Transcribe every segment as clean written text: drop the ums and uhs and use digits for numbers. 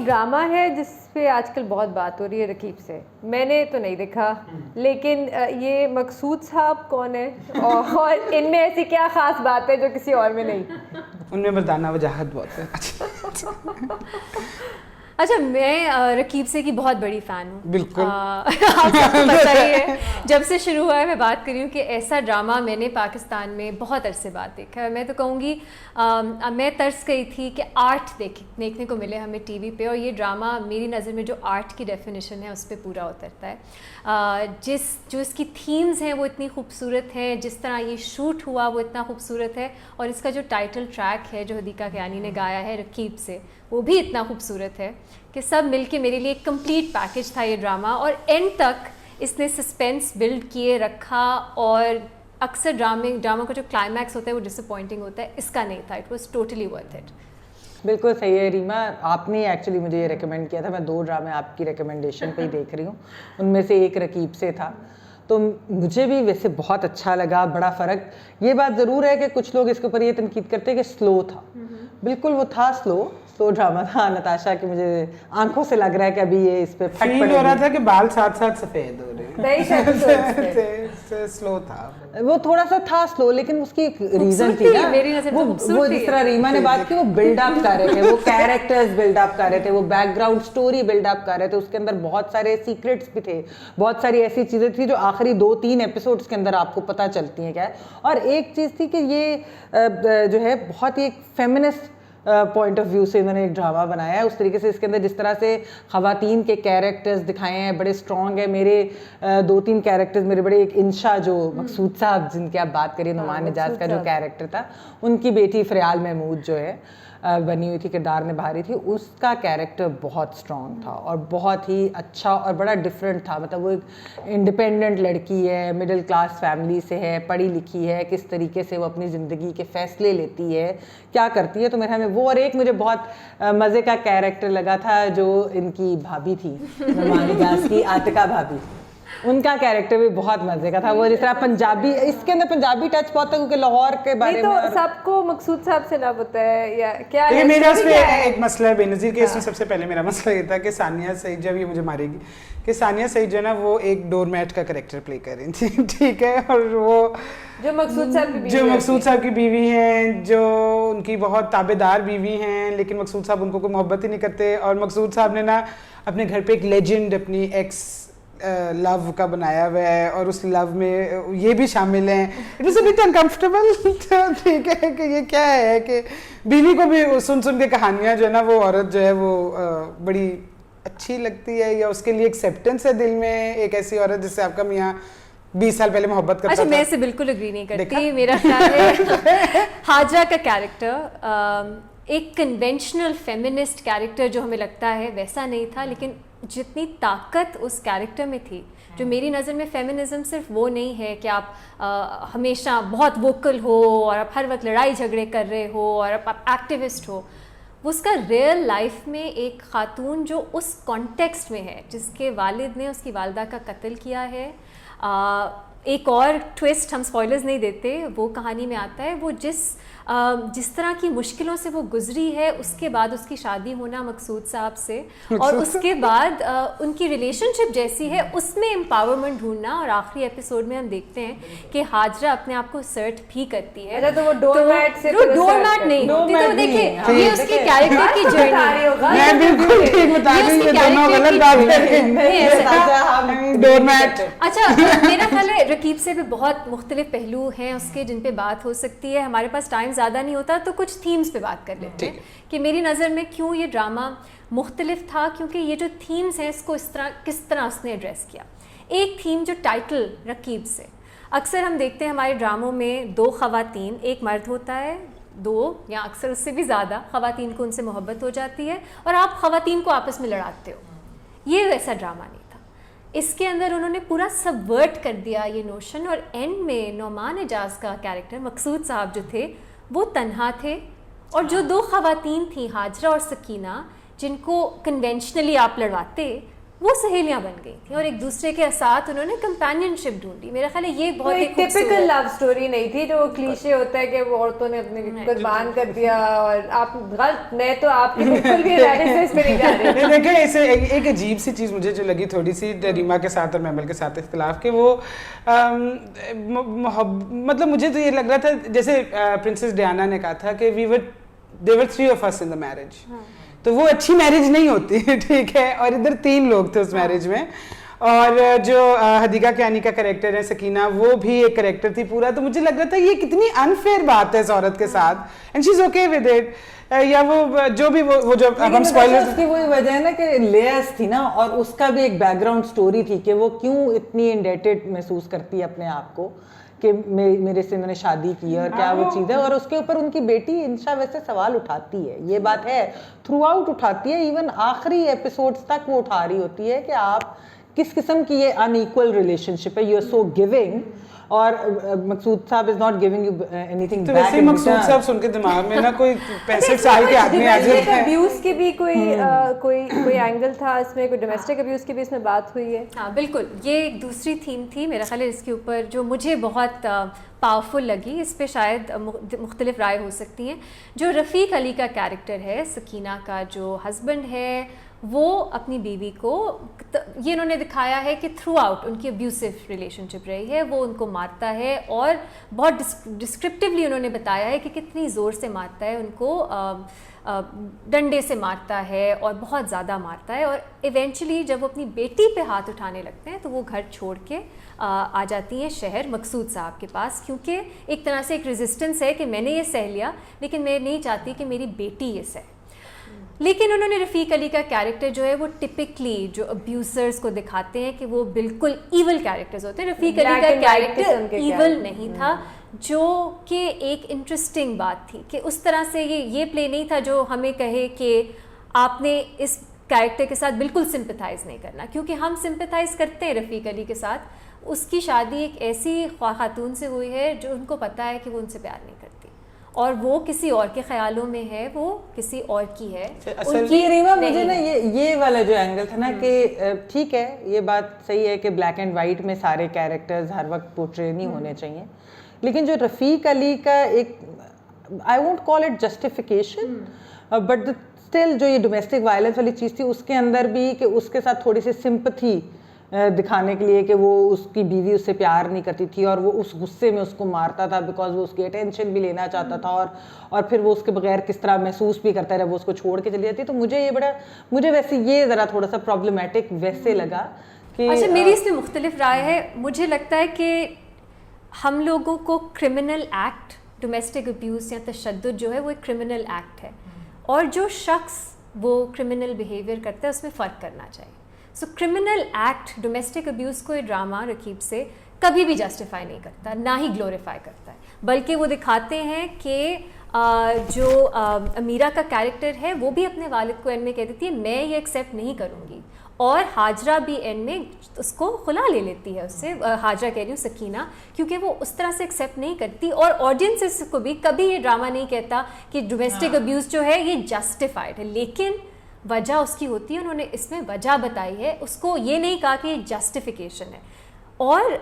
एक ड्रामा है जिस पे आजकल बहुत बात हो रही है रकीब से, मैंने तो नहीं देखा, लेकिन ये मकसूद साहब कौन है और इनमें ऐसी क्या खास बात है जो किसी और में नहीं? उनमें मर्दाना वजाहत बहुत है। अच्छा, मैं रकीब से की बहुत बड़ी फ़ैन हूँ। बिल्कुल। आप सबको पता ही है, जब से शुरू हुआ है मैं बात कर रही हूँ कि ऐसा ड्रामा मैंने पाकिस्तान में बहुत अरसे बाद देखा है। मैं तो कहूँगी मैं तरस गई थी कि आर्ट देखने को मिले हमें टीवी पे, और ये ड्रामा मेरी नज़र में जो आर्ट की डेफिनेशन है उस पर पूरा उतरता है। जो इसकी थीम्स हैं वो इतनी खूबसूरत हैं, जिस तरह ये शूट हुआ वो इतना खूबसूरत है, और इसका जो टाइटल ट्रैक है जो हदीका कियानी ने गाया है रकीब से, वो भी इतना खूबसूरत है कि सब मिलके मेरे लिए एक कंप्लीट पैकेज था ये ड्रामा। और एंड तक इसने सस्पेंस बिल्ड किए रखा, और अक्सर ड्रामा का जो क्लाइमैक्स होता है वो डिसअपॉइंटिंग होता है, इसका नहीं था। It was totally worth it. बिल्कुल सही है रीमा, आपने एक्चुअली मुझे ये रेकमेंड किया था। मैं 2 ड्रामे आपकी रिकमेंडेशन पे ही देख रही हूँ, उनमें से एक रकीब से था, तो मुझे भी वैसे बहुत अच्छा लगा। बड़ा फ़र्क ये बात ज़रूर है कि कुछ लोग इसके ऊपर ये तनकीद करते हैं कि स्लो था। बिल्कुल वो था स्लो ड्रामा था। नताशा की मुझे आंखों से लग रहा है कि अभी ये इस पे फील हो रहा था कि बाल साथ साथ सफ़ेद हो रहे हैं। स्लो था वो, थोड़ा सा था स्लो, लेकिन उसकी एक रीज़न थी ना, वो जिस तरह रीमा ने बात की, वो बिल्डअप कर रहे थे, वो कैरेक्टर्स बिल्डअप कर रहे थे, वो बैकग्राउंड स्टोरी बिल्डअप कर रहे थे, उसके अंदर बहुत सारे सीक्रेट्स भी थे, बहुत सारी ऐसी चीज़ें थी जो आखिरी 2-3 एपिसोड्स के अंदर आपको पता चलती हैं क्या है। और एक चीज़ थी कि ये जो है बहुत ही एक फेमिनिस्ट पॉइंट ऑफ व्यू से इन्होंने एक ड्रामा बनाया है। उस तरीके से इसके अंदर जिस तरह से ख़वातीन के कैरेक्टर्स दिखाए हैं बड़े स्ट्रॉन्ग है। मेरे 2-3 कैरेक्टर्स मेरे बड़े, एक इंशा जो मकसूद साहब जिनकी आप बात करिए, नुमान निजाज का जो कैरेक्टर था, उनकी बेटी फ़रियाल महमूद जो है बनी हुई थी, किरदार निभा रही थी, उसका कैरेक्टर बहुत स्ट्रॉन्ग था और बहुत ही अच्छा और बड़ा डिफरेंट था। मतलब वो एक इंडिपेंडेंट लड़की है, मिडिल क्लास फैमिली से है, पढ़ी लिखी है, किस तरीके से वो अपनी ज़िंदगी के फ़ैसले लेती है, क्या करती है। तो मेरे हमें वो, और एक मुझे बहुत मज़े का कैरेक्टर लगा था जो इनकी भाभी थी नुमान निजाज की, आतिका भाभी, उनका कैरेक्टर भी बहुत मजे का था। वो जिस तरह पंजाबी, इसके अंदर पंजाबी टच बहुत था क्योंकि लाहौर के बारे में तो सबको मकसूद साहब से लव होता है या क्या है? मेरा इसमें एक मसला है बेनज़ीर के, इसमें सबसे पहले मेरा मसला ये था कि सानिया सईद, जब ये मुझे मारेगी, कि सानिया सईद जो है ना वो एक डोरमैट का कैरेक्टर प्ले कर रही थी, ठीक है, और वो जो मकसूद साहब की बीवी हैं, जो उनकी बहुत ताबेदार बीवी हैं, लेकिन मकसूद साहब उनको कोई मोहब्बत ही नहीं करते। और मकसूद साहब ने ना अपने घर पे एक लेजेंड अपनी एक्स लव का बनाया हुआ है, और उस लव में ये भी शामिल हैं। It was a bit uncomfortable, ठीक है, कि ये क्या है कि बीवी को भी सुन के कहानियां जो है ना, वो औरत जो है वो बड़ी अच्छी लगती है, या उसके लिए एक्सेप्टेंस है दिल में, एक ऐसी औरत जिससे आपका मियाँ 20 साल पहले मोहब्बत करता था। अच्छा, मैं इससे बिल्कुल एग्री नहीं करती। मेरा ख्याल है हाजरा का कैरेक्टर एक कन्वेंशनल फेमिनिस्ट कैरेक्टर जो हमें लगता है वैसा नहीं था, लेकिन जितनी ताकत उस कैरेक्टर में थी, जो मेरी नज़र में फेमिनिज्म सिर्फ वो नहीं है कि आप हमेशा बहुत वोकल हो और आप हर वक्त लड़ाई झगड़े कर रहे हो और आप एक्टिविस्ट हो। वो उसका रियल लाइफ में एक खातून जो उस कॉन्टेक्स्ट में है, जिसके वालिद ने उसकी वालदा का कत्ल किया है। एक और ट्विस्ट, हम स्पॉयलर्स नहीं देते, वो कहानी में आता है, वो जिस तरह की मुश्किलों से वो गुजरी है, उसके बाद उसकी शादी होना मकसूद साहब से, और उसके बाद उनकी रिलेशनशिप जैसी है उसमें एम्पावरमेंट ढूंढना, और आखिरी एपिसोड में हम देखते हैं कि हाजरा अपने आप को सर्ट भी करती है। अच्छा, तो वो डोरमैट से डोरमैट नहीं होती, तो देखिए ये उसकी कैरेक्टर की जर्नी। मैं बिल्कुल ठीक बता रही हूं, ये दोनों गलत बात है। डोरमैट। अच्छा, मेरा ख्याल है रकीब से भी बहुत मुख्तलिफ पहलू हैं उसके, जिन पे बात हो सकती है। हमारे पास टाइम ज़्यादा नहीं होता, तो कुछ थीम्स पे बात कर लेते हैं कि मेरी नज़र में क्यों ये ड्रामा मुख्तलिफ था, क्योंकि ये जो थीम्स हैं इसको किस तरह उसने एड्रेस किया। एक थीम जो टाइटल रकीब से, अक्सर हम देखते हैं हमारे ड्रामों में 2 ख़वातीन, एक मर्द होता है, 2 या अक्सर उससे भी ज़्यादा ख़वातीन को उनसे मोहब्बत हो जाती है और आप ख़वातीन को आपस में लड़ाते हो। ये वैसा ड्रामा नहीं था, इसके अंदर उन्होंने पूरा सबवर्ट कर दिया ये नोशन। और एंड में नुमान निजाज का कैरेक्टर मकसूद साहब जो थे वो तन्हा थे, और जो 2 ख़वातीन थी हाजरा और सकीना, जिनको कन्वेंशनली आप लड़वाते, वो सहेलियां बन गई थी और एक दूसरे के साथ उन्होंने कंपेनियनशिप ढूंढी। मेरा ख्याल है ये बहुत एक टिपिकल लव स्टोरी नहीं थी जो क्लीशे होता है कि वो औरतों ने अपने कुर्बान कर दिया और आप गलत, मैं तो आपके बिल्कुल भी एनालिसिस पे नहीं जा रही। देखिए इसे एक अजीब सी चीज़ मुझे जो लगी थोड़ी सी रीमा के साथ और मैमल के साथ इख्तिलाफ के वो मतलब मुझे तो ये लग रहा था जैसे प्रिंसेस डियाना ने कहा था कि there were 3 of us in the marriage, तो वो अच्छी मैरिज नहीं होती ठीक है, और इधर 3 लोग थे उस मैरिज में, और जो हदीका कियानी का कैरेक्टर है सकीना वो भी एक कैरेक्टर थी पूरा, तो मुझे लग रहा था ये कितनी अनफेयर बात है इस औरत के साथ, and she is okay with it, या वो जो भी वो जो अब हम स्पॉइलर्स उसकी वही वजह है ना कि लेयर्स थी ना, और उसका भी एक बैकग्राउंड स्टोरी थी कि वो क्यों इतनी इंडेटेड महसूस करती है अपने आप को कि मेरे से इन्होंने शादी की और क्या वो चीज़ है, और उसके ऊपर उनकी बेटी इंशा वैसे सवाल उठाती है, ये बात है थ्रू आउट उठाती है, इवन आखिरी एपिसोड्स तक वो उठा रही होती है कि आप किस किस्म की ये अनइक्वल रिलेशनशिप है, यू आर सो गिविंग और मकसूद साहब is not giving you anything तो वैसे मकसूद साहब सुन के दिमाग में ना कोई 65 साल के आदमी आ जाए। अब्यूज की भी कोई एंगल था इसमें, कोई डोमेस्टिक अब्यूज की भी इसमें बात हुई है। हाँ बिल्कुल, ये एक दूसरी थीम थी मेरा ख्याल है इसके ऊपर जो मुझे बहुत पावरफुल लगी, इस पे शायद मुख्तलिफ राय हो सकती हैं। जो रफ़ीक अली का कैरेक्टर है, सकीना का जो हस्बैंड है, वो अपनी बीवी को ये इन्होंने दिखाया है कि थ्रू आउट उनकी अब्यूसिव रिलेशनशिप रही है, वो उनको मारता है और बहुत डिस्क्रिप्टिवली उन्होंने बताया है कि कितनी ज़ोर से मारता है, उनको डंडे से मारता है और बहुत ज़्यादा मारता है, और इवेंचुअली जब वो अपनी बेटी पे हाथ उठाने लगते हैं तो वो घर छोड़ के आ जाती हैं शहर मकसूद साहब के पास, क्योंकि एक तरह से एक रेजिस्टेंस है कि मैंने ये सह लिया लेकिन मैं नहीं चाहती कि मेरी बेटी ये सह। लेकिन उन्होंने रफ़ीक अली का कैरेक्टर जो है वो टिपिकली जो अब्यूजर्स को दिखाते हैं कि वो बिल्कुल ईवल कैरेक्टर्स होते हैं। रफ़ीक अली का कैरेक्टर ईवल नहीं था, जो कि एक इंटरेस्टिंग बात थी कि उस तरह से ये प्ले नहीं था जो हमें कहे कि आपने इस कैरेक्टर के साथ बिल्कुल सिंपथाइज़ नहीं करना, क्योंकि हम सिंपथाइज़ करते हैं रफ़ीक अली के साथ। उसकी शादी एक ऐसी खातून से हुई है जो उनको पता है कि वो उनसे प्यार नहीं करती और वो किसी और के ख्यालों में है, वो किसी और की है। उनकी रीमा मुझे ना ये वाला जो एंगल था ना कि ठीक है, ये बात सही है कि ब्लैक एंड वाइट में सारे कैरेक्टर्स हर वक्त पोर्ट्रे नहीं होने चाहिए, लेकिन जो रफ़ीक अली का एक I won't call it justification but still जो ये डोमेस्टिक वायलेंस वाली चीज़ थी उसके अंदर भी कि उसके साथ थोड़ी सी सिंपथी दिखाने के लिए कि वो उसकी बीवी उससे प्यार नहीं करती थी और वो उस गुस्से में उसको मारता था बिकॉज वो उसकी अटेंशन भी लेना चाहता था, और फिर वो उसके बगैर किस तरह महसूस भी करता रहा, वो उसको छोड़ के चली जाती। तो मुझे वैसे ये ज़रा थोड़ा सा प्रॉब्लमेटिक वैसे लगा कि अच्छा, मेरी इसमें मुख्तलिफ राय है। मुझे लगता है कि हम लोगों को क्रिमिनल एक्ट, डोमेस्टिक अब्यूज़ या तशद्दुद जो है वो एक क्रिमिनल एक्ट है, और जो शख्स वो क्रिमिनल बिहेवियर करता है उसमें फ़र्क करना चाहिए। सो क्रिमिनल एक्ट, डोमेस्टिक अब्यूज़ को ये ड्रामा रकीब से कभी भी जस्टिफाई नहीं करता, ना ही ग्लोरीफाई करता है, बल्कि वो दिखाते हैं कि जो अमीरा का कैरेक्टर है वो भी अपने वालिद को एंड में कह देती है मैं ये एक्सेप्ट नहीं करूँगी, और हाजरा भी एंड में उसको खुला ले लेती है उससे, हाजरा कह रही हूँ सकीना, क्योंकि वो उस तरह से एक्सेप्ट नहीं करती। और ऑडियंसेस को भी कभी ये ड्रामा नहीं कहता कि डोमेस्टिक अब्यूज़ जो है ये जस्टिफाइड है, लेकिन वजह उसकी होती है, उन्होंने इसमें वजह बताई है, उसको ये नहीं कहा कि ये जस्टिफिकेशन है। और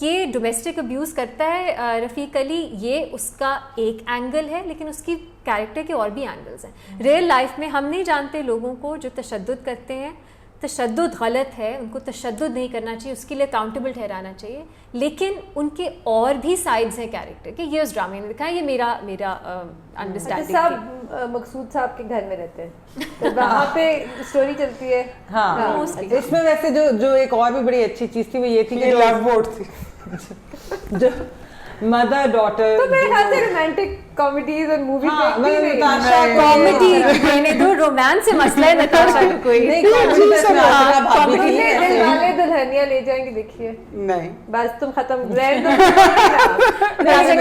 ये डोमेस्टिक अब्यूज़ करता है रफ़ीक अली, ये उसका एक एंगल है, लेकिन उसकी कैरेक्टर के और भी एंगल्स हैं। रियल लाइफ में हम नहीं जानते लोगों को जो तशद्दुद करते हैं, तशद्दुद गलत है, उनको तशद्दुद नहीं करना चाहिए, उसके लिए अकाउंटेबल ठहराना चाहिए, लेकिन उनके और भी साइड्स हैं कैरेक्टर के, ये उस ड्रामे ने दिखाया। ये मेरा अंडरस्टैंडिंग। सब मकसूद साहब के घर में रहते हैं तो वहाँ पे स्टोरी चलती है। हाँ, इसमें वैसे जो एक और भी बड़ी अच्छी चीज़ थी वो ये थी कि लव बोट थी जो मदर डॉटर, तो मेरे ख्याल से रोमांटिक कॉमेडीज और मूवीज कॉमेडी मैंने तो रोमांस से मसला है नताशा का कोई नहीं, वाले दुल्हनिया ले जाएंगे, देखिए नहीं बस तुम खत्म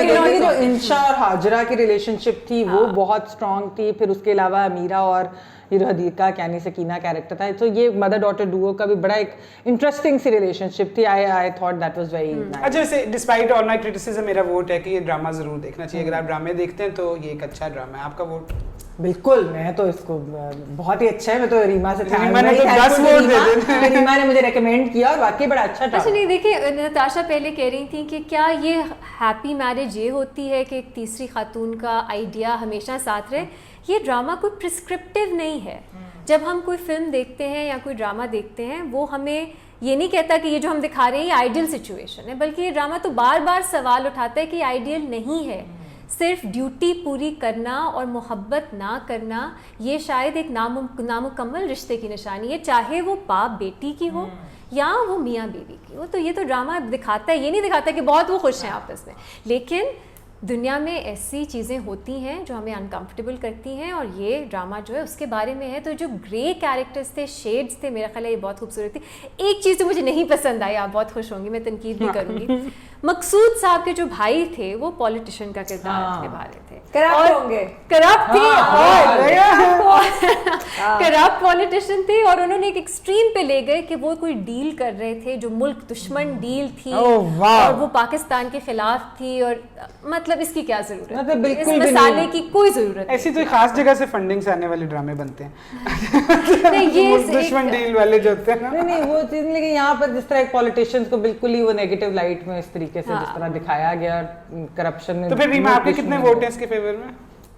जो इंशा और हाजरा की रिलेशनशिप थी वो बहुत स्ट्रॉन्ग थी। फिर उसके अलावा अमीरा और हीरो हदीका यानी सकीना कैरेक्टर था, तो ये मदर डॉटर डुओ का भी बड़ा एक इंटरेस्टिंग सी रिलेशनशिप थी। I thought that was very nice. अच्छा, वैसे डिस्पाइट ऑल माय क्रिटिसिज्म मेरा वोट है कि ये ड्रामा जरूर देखना चाहिए। अगर आप ड्रामे देखते हैं तो ये एक अच्छा ड्रामा है। आपका वोट? बिल्कुल, मैं तो इसको बहुत ही अच्छा है। मैं तो रीमा से रीमा ने तो 10 वोट दे दिए। रीमा ने मुझे रेकमेंड किया और वाकई बड़ा अच्छा था। अच्छा नहीं, देखिए नताशा पहले कह रही थी कि क्या ये हैप्पी मैरिज ये होती है कि एक तीसरी खातून का आइडिया हमेशा साथ रहे। ये ड्रामा कोई प्रिस्क्रिप्टिव नहीं है। जब हम कोई फिल्म देखते हैं या कोई ड्रामा देखते हैं, वो हमें ये नहीं कहता कि ये जो हम दिखा रहे हैं ये आइडियल सिचुएशन है, बल्कि ये ड्रामा तो बार बार सवाल उठाता है कि आइडियल नहीं है। सिर्फ ड्यूटी पूरी करना और मोहब्बत ना करना ये शायद एक नामुकम्मल रिश्ते की निशानी है, चाहे वो बाप बेटी की हो या वो मियाँ बीवी की हो। तो ये तो ड्रामा दिखाता है, ये नहीं दिखाता कि बहुत वो खुश हैं आपस में, लेकिन दुनिया में ऐसी चीज़ें होती हैं जो हमें अनकंफर्टेबल करती हैं, और ये ड्रामा जो है उसके बारे में है। तो जो ग्रे कैरेक्टर्स थे, शेड्स थे, मेरा ख्याल है ये बहुत खूबसूरत थी। एक चीज़ तो मुझे नहीं पसंद आई, आप बहुत खुश होंगी, मैं तनकीद भी करूँगी। मकसूद साहब के जो भाई थे वो पॉलिटिशियन का किरदार निभा रहे थे, करप्ट होंगे, करप्ट थे और करप्ट पॉलिटिशियन थे, और उन्होंने एक एक्सट्रीम पे ले गए कि वो कोई डील कर रहे थे जो मुल्क दुश्मन डील थी, और वो पाकिस्तान के खिलाफ थी। और मतलब इसकी क्या जरूरत है, मतलब बिल्कुल इस मसाले की कोई जरूरत ऐसी तो खास जगह से फंडिंग से आने वाले ड्रामे बनते हैं। नहीं। ये दुश्मन डील वाले जो होते हैं ना। नहीं वो चीज, लेकिन यहाँ पर जिस तरह एक पॉलिटिशियंस को बिल्कुल ही वो नेगेटिव लाइट में इस तरीके से जिस तरह दिखाया गया, करप्शन में। तो फिर रीमा आपके कितने वोट हैं इसके फेवर में?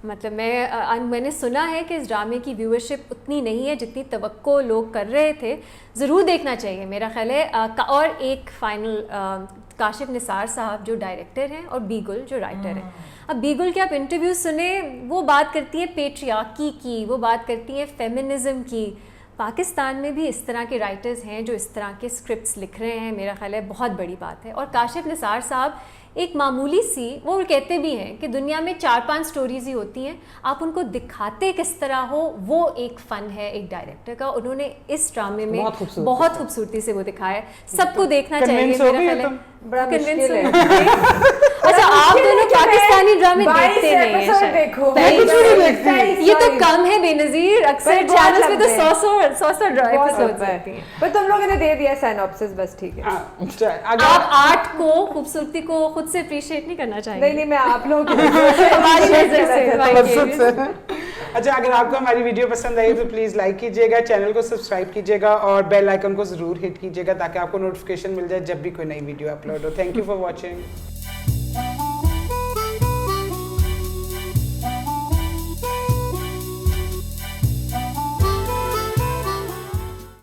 मतलब मैंने सुना है कि इस ड्रामे की व्यूअरशिप उतनी नहीं है जितनी तवक्को लोग कर रहे थे। ज़रूर देखना चाहिए मेरा ख्याल है। और एक फाइनल, काशिफ निसार साहब जो डायरेक्टर हैं और बीगुल जो राइटर हैं। अब बीगुल के आप इंटरव्यू सुने, वो बात करती है पेट्रियार्की की, वो बात करती है फेमिनिज्म की। पाकिस्तान में भी इस तरह के राइटर्स हैं जो इस तरह के स्क्रिप्ट्स लिख रहे हैं, मेरा ख्याल है बहुत बड़ी बात है। और काशिफ निसार साहब एक मामूली सी, वो कहते भी हैं कि दुनिया में 4-5 स्टोरीज ही होती हैं, आप उनको दिखाते किस तरह हो वो एक फ़न है एक डायरेक्टर का। उन्होंने इस ड्रामे में बहुत खूबसूरती से वो दिखाया है। सबको देखना चाहिए मेरा ख्याल है। बड़ा मुश्किल है। अच्छा, आप दोनों पाकिस्तानी ड्रामे देखते नहीं हैं शायद। ये तो कम है बेनज़ीर, अक्सर चैनल्स पे तो 100 एपिसोड्स होते हैं। पर तुम लोगों ने दे दिया सिनॉप्सिस, बस ठीक है। आप आर्ट को, खूबसूरती को खुद से अप्रिशिएट नहीं करना चाहिए। नहीं, मैं आप लोगों की हमारी नजर से। अच्छा, अगर आपको हमारी वीडियो पसंद आई तो प्लीज़ लाइक कीजिएगा, चैनल को सब्सक्राइब कीजिएगा और बेल आइकन को ज़रूर हिट कीजिएगा ताकि आपको नोटिफिकेशन मिल जाए जब भी कोई नई वीडियो अपलोड हो। Thank you for watching.